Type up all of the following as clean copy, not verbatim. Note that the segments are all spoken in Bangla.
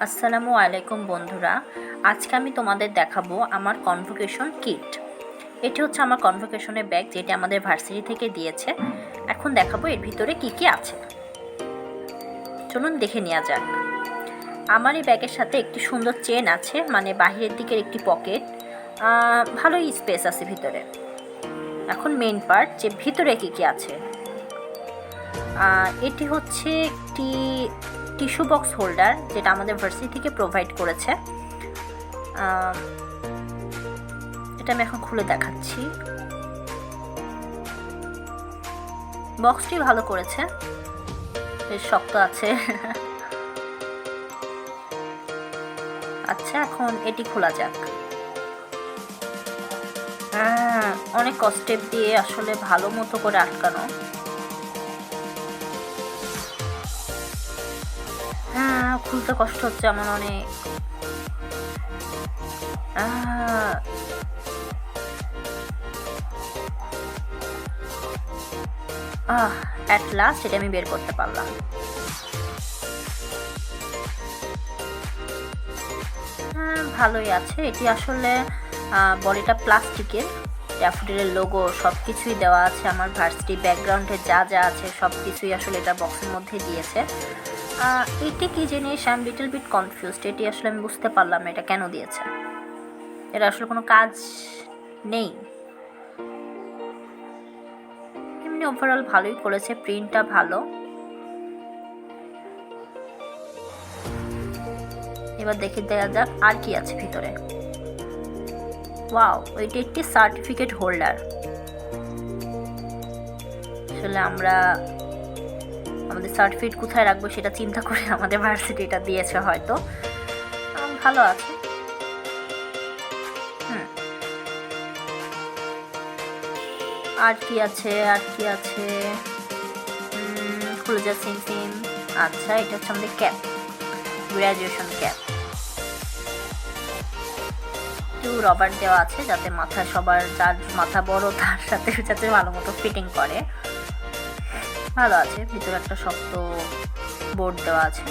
আসসালামু আলাইকুম বন্ধুরা, আজকে আমি তোমাদের দেখাবো আমার কনভোকেশন কিট। এটি হচ্ছে আমার কনভোকেশনের ব্যাগ, যেটি আমাদের ভার্সিটি থেকে দিয়েছে। এখন দেখাবো এর ভিতরে কি কি আছে। চলুন দেখে নেওয়া যাক। আমার এই ব্যাগের সাথে একটি সুন্দর চেন আছে, মানে বাহিরের দিকের একটি পকেট, ভালোই স্পেস আছে ভিতরে। এখন মেইন পার্ট, যে ভিতরে কি কি আছে। এটি হচ্ছে একটি টিস্যু বক্স হোল্ডার, যেটা আমাদের ভার্সিটি থেকে প্রোভাইড করেছে। এটা আমি এখন খুলে দেখাচ্ছি। বক্সটি ভালো করেছে, বেশ শক্ত আছে। আচ্ছা, এখন এটি খোলা যাক। অনেক কষ্টেপ দিয়ে আসলে ভালো মতো করে আটকানো। খুলতে কষ্ট হচ্ছে আমার অনেক। অ্যাট লাস্ট এটা আমি বের করতে পারলাম। ভালোই আছে। এটি আসলে বডিটা প্লাস্টিকের, ড্যাফোডিলের লোগো সব কিছুই দেওয়া আছে। আমার ভার্সিটি ব্যাকগ্রাউন্ডে যা যা আছে সব কিছুই আসলে এটা বক্সের মধ্যে দিয়েছে। এটি কী জিনিস, I am little bit confused. এটি আসলে আমি বুঝতে পারলাম না এটা কেন দিয়েছে। এটা আসলে কোনো কাজ নেই। এমনি ওভারঅল ভালোই করেছে, প্রিন্টটা ভালো। এবার দেখে দেওয়া যাক আর কি আছে ভিতরে। ওয়াও, এটি একটি সার্টিফিকেট হোল্ডার। আসলে আমরা আমাদের সার্টিফিকেট কোথায় রাখবো সেটা চিন্তা করে আমাদের ভার্সিটি এটা দিয়েছে হয়তো। ভালো আছে। আর কি আছে খুলে যা সিম। আচ্ছা, এটা হচ্ছে আমাদের ক্যাপ, গ্র্যাজুয়েশন ক্যাপ। একটু রবার দেওয়া আছে যাতে মাথায় সবার, যার মাথা বড় তার সাথে যাতে ভালো মতো ফিটিং করে। ভালো আছে। ভিতরে একটা শক্ত বোর্ড দেওয়া আছে।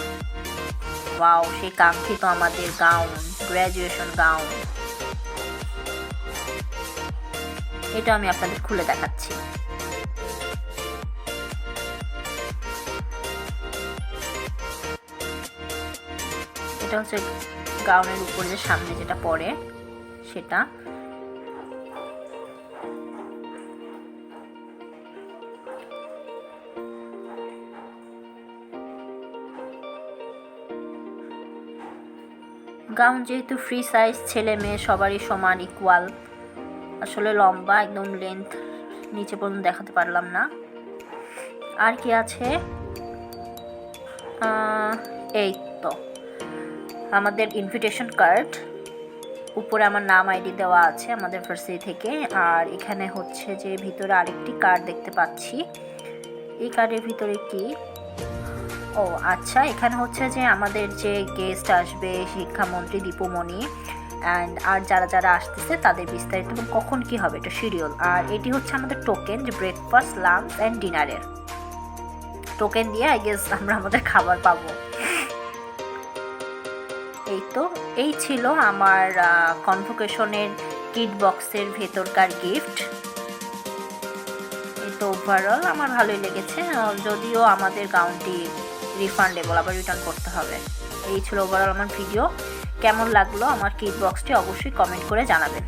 ওয়াও, সেই কাঙ্ক্ষিত আমাদের গাউন, গ্র্যাজুয়েশন গাউন। এটা আমি আপনাদের খুলে দেখাচ্ছি। এটা হচ্ছে গাউনের উপরে যে সামনে যেটা পরে সেটা। গাউন যেহেতু ফ্রি সাইজ, ছেলে মেয়ে সবারই সমান ইকুয়াল। আসলে লম্বা, একদম লেন্থ নিচে পর্যন্ত দেখাতে পারলাম না। আর কি আছে, এই তো আমাদের ইনভিটেশন কার্ড। উপরে আমার নাম আইডি দেওয়া আছে আমাদের ভার্সিটি থেকে। আর এখানে হচ্ছে যে ভিতরে আরেকটি কার্ড দেখতে পাচ্ছি। এই কার্ডের ভিতরে কি, ও আচ্ছা, এখানে হচ্ছে যে আমাদের যে গেস্ট আসবে, শিক্ষামন্ত্রী দীপুমণি অ্যান্ড আর যারা যারা আসতেছে তাদের বিস্তারিত এবং কখন কি হবে এটা শিডিউল। আর এটি হচ্ছে আমাদের টোকেন, যে ব্রেকফাস্ট, লাঞ্চ অ্যান্ড ডিনারের টোকেন দিয়ে আই গেস আমরা আমাদের খাবার পাবো। এই ছিল আমার কনভোকেশনের কিট বক্সের ভেতরকার গিফট। এই তো ওভারঅল আমার ভালোই লেগেছে, যদিও আমাদের গাউনটি রিফান্ডেবল, আবার রিটার্ন করতে হবে। এই ছিল ওভারঅল আমার ভিডিও। কেমন লাগলো আমার কিট বক্সটি অবশ্যই কমেন্ট করে জানাবেন।